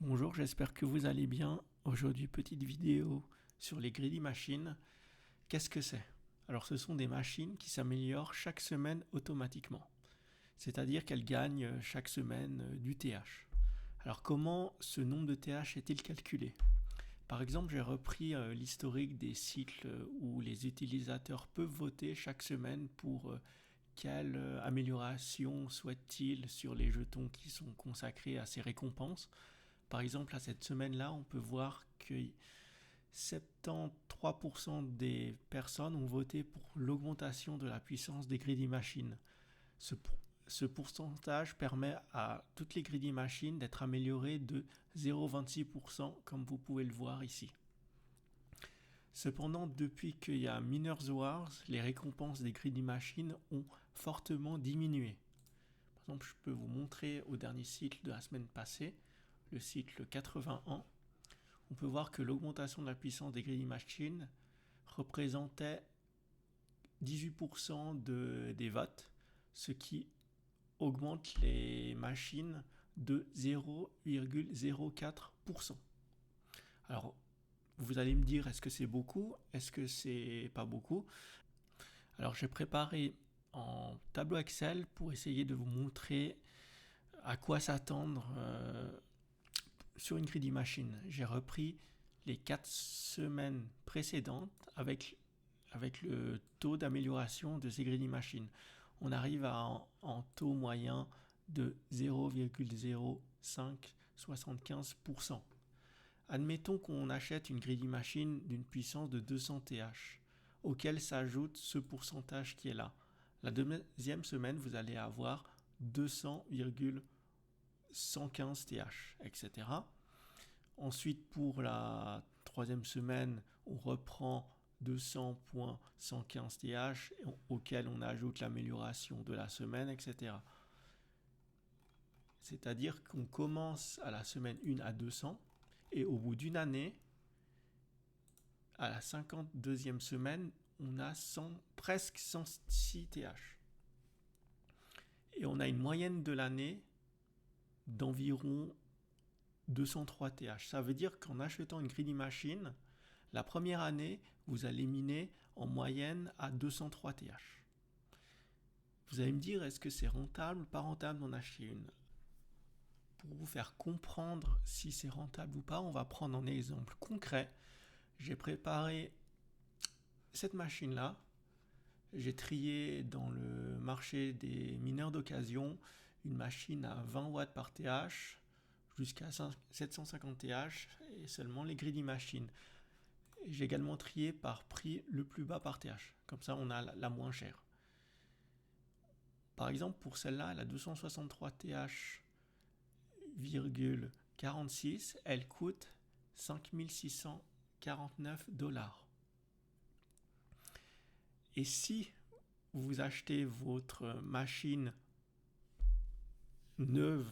Bonjour, j'espère que vous allez bien. Aujourd'hui, petite vidéo sur les Greedy Machines. Qu'est-ce que c'est? Alors, ce sont des machines qui s'améliorent chaque semaine automatiquement. C'est-à-dire qu'elles gagnent chaque semaine du TH. Alors, comment ce nombre de TH est-il calculé? Par exemple, j'ai repris l'historique des cycles où les utilisateurs peuvent voter chaque semaine pour quelle amélioration souhaitent-ils sur les jetons qui sont consacrés à ces récompenses. Par exemple, à cette semaine-là, on peut voir que 73% des personnes ont voté pour l'augmentation de la puissance des Greedy Machines. Ce, ce pourcentage permet à toutes les Greedy Machines d'être améliorées de 0,26%, comme vous pouvez le voir ici. Cependant, depuis qu'il y a Miners Wars, les récompenses des Greedy Machines ont fortement diminué. Par exemple, je peux vous montrer au dernier cycle de la semaine passée, le cycle 81, on peut voir que l'augmentation de la puissance des Greedy Machines représentait 18% des votes, ce qui augmente les machines de 0,04%. Alors, vous allez me dire, est-ce que c'est beaucoup? Est-ce que c'est pas beaucoup? Alors, j'ai préparé en tableau Excel pour essayer de vous montrer à quoi s'attendre sur une Greedy Machine. J'ai repris les 4 semaines précédentes avec le taux d'amélioration de ces Greedy Machines. On arrive en taux moyen de 0,0575%. Admettons qu'on achète une Greedy Machine d'une puissance de 200 TH, auquel s'ajoute ce pourcentage qui est là. La deuxième semaine, vous allez avoir 200,115 TH, etc. Ensuite, pour la troisième semaine, on reprend 200.115 TH auquel on ajoute l'amélioration de la semaine, etc. C'est-à-dire qu'on commence à la semaine 1 à 200 et au bout d'une année, à la 52e semaine, on a presque 106 TH. Et on a une moyenne de l'année d'environ 203 TH. Ça veut dire qu'en achetant une Greedy Machine, la première année, vous allez miner en moyenne à 203 TH. Vous allez me dire, est-ce que c'est rentable ou pas rentable d'en acheter une? Pour vous faire comprendre si c'est rentable ou pas, on va prendre un exemple concret. J'ai préparé cette machine-là. J'ai trié dans le marché des mineurs d'occasion une machine à 20 watts par TH jusqu'à 750 TH et seulement les Greedy Machines. J'ai également trié par prix le plus bas par TH. Comme ça, on a la moins chère. Par exemple, pour celle-là, elle a 263 TH,46. Elle coûte 5649 $. Et si vous achetez votre machine neuve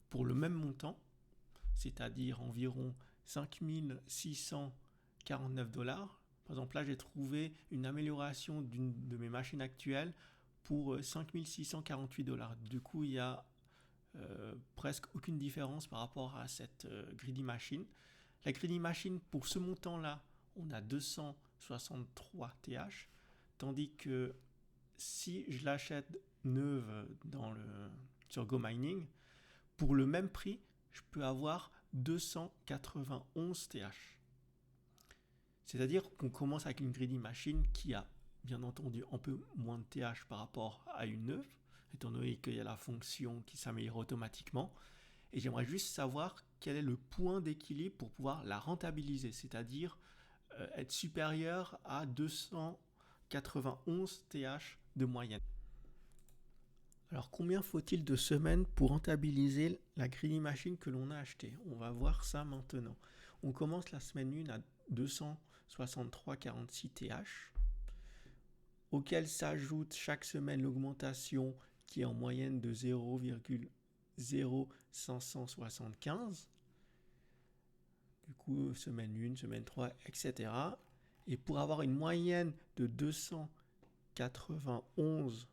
pour le même montant, c'est-à-dire environ 5649 $, par exemple là j'ai trouvé une amélioration d'une de mes machines actuelles pour 5648 $. Du coup il y a presque aucune différence par rapport à cette Greedy Machine. La Greedy Machine pour ce montant là, on a 263 TH, tandis que si je l'achète neuve sur GoMining, pour le même prix, je peux avoir 291 TH. C'est-à-dire qu'on commence avec une Greedy Machine qui a bien entendu un peu moins de TH par rapport à une neuve, étant donné qu'il y a la fonction qui s'améliore automatiquement. Et j'aimerais juste savoir quel est le point d'équilibre pour pouvoir la rentabiliser, c'est-à-dire être supérieur à 291 TH de moyenne. Alors combien faut-il de semaines pour rentabiliser la Greedy Machine que l'on a achetée? On va voir ça maintenant. On commence la semaine 1 à 263,46 TH, auquel s'ajoute chaque semaine l'augmentation qui est en moyenne de 0,0575. Du coup, semaine 1, semaine 3, etc. Et pour avoir une moyenne de 291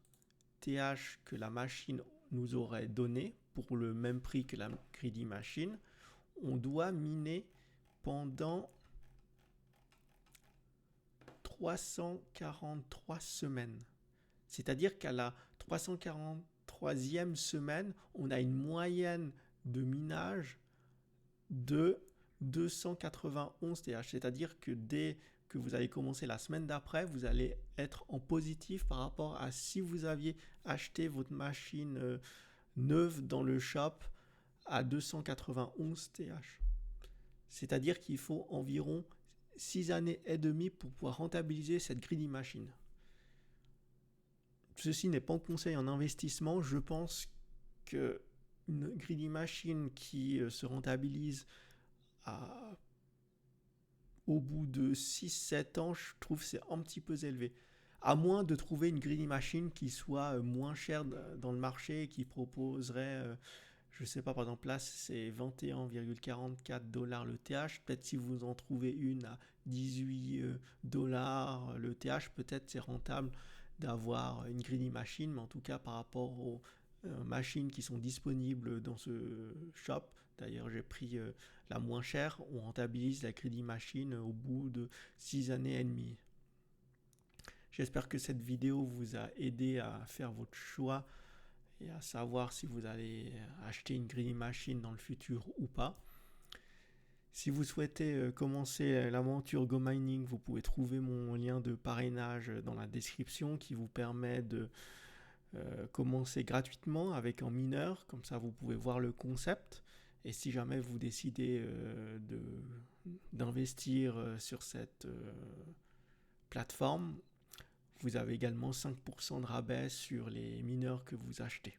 TH que la machine nous aurait donné pour le même prix que la Greedy Machine, on doit miner pendant 343 semaines. C'est-à-dire qu'à la 343e semaine, on a une moyenne de minage de 291 TH. C'est-à-dire que dès que vous allez commencer la semaine d'après, vous allez être en positif par rapport à si vous aviez acheté votre machine neuve dans le shop à 291 TH. C'est-à-dire qu'il faut environ 6 années et demie pour pouvoir rentabiliser cette greedy machine. Ceci n'est pas un conseil en investissement. Je pense qu'une greedy machine qui se rentabilise au bout de 6-7 ans, je trouve que c'est un petit peu élevé. À moins de trouver une greedy machine qui soit moins chère dans le marché et qui proposerait, je ne sais pas, par exemple là c'est 21,44$ le TH. Peut-être si vous en trouvez une à 18$ le TH, peut-être c'est rentable d'avoir une greedy machine, mais en tout cas par rapport aux machines qui sont disponibles dans ce shop, d'ailleurs j'ai pris la moins chère, on rentabilise la greedy machine au bout de 6 années et demie. J'espère que cette vidéo vous a aidé à faire votre choix et à savoir si vous allez acheter une greedy machine dans le futur ou pas. Si vous souhaitez commencer l'aventure GoMining, vous pouvez trouver mon lien de parrainage dans la description qui vous permet de commencer gratuitement avec un mineur. Comme ça, vous pouvez voir le concept. Et si jamais vous décidez d'investir sur cette plateforme, vous avez également 5% de rabais sur les mineurs que vous achetez.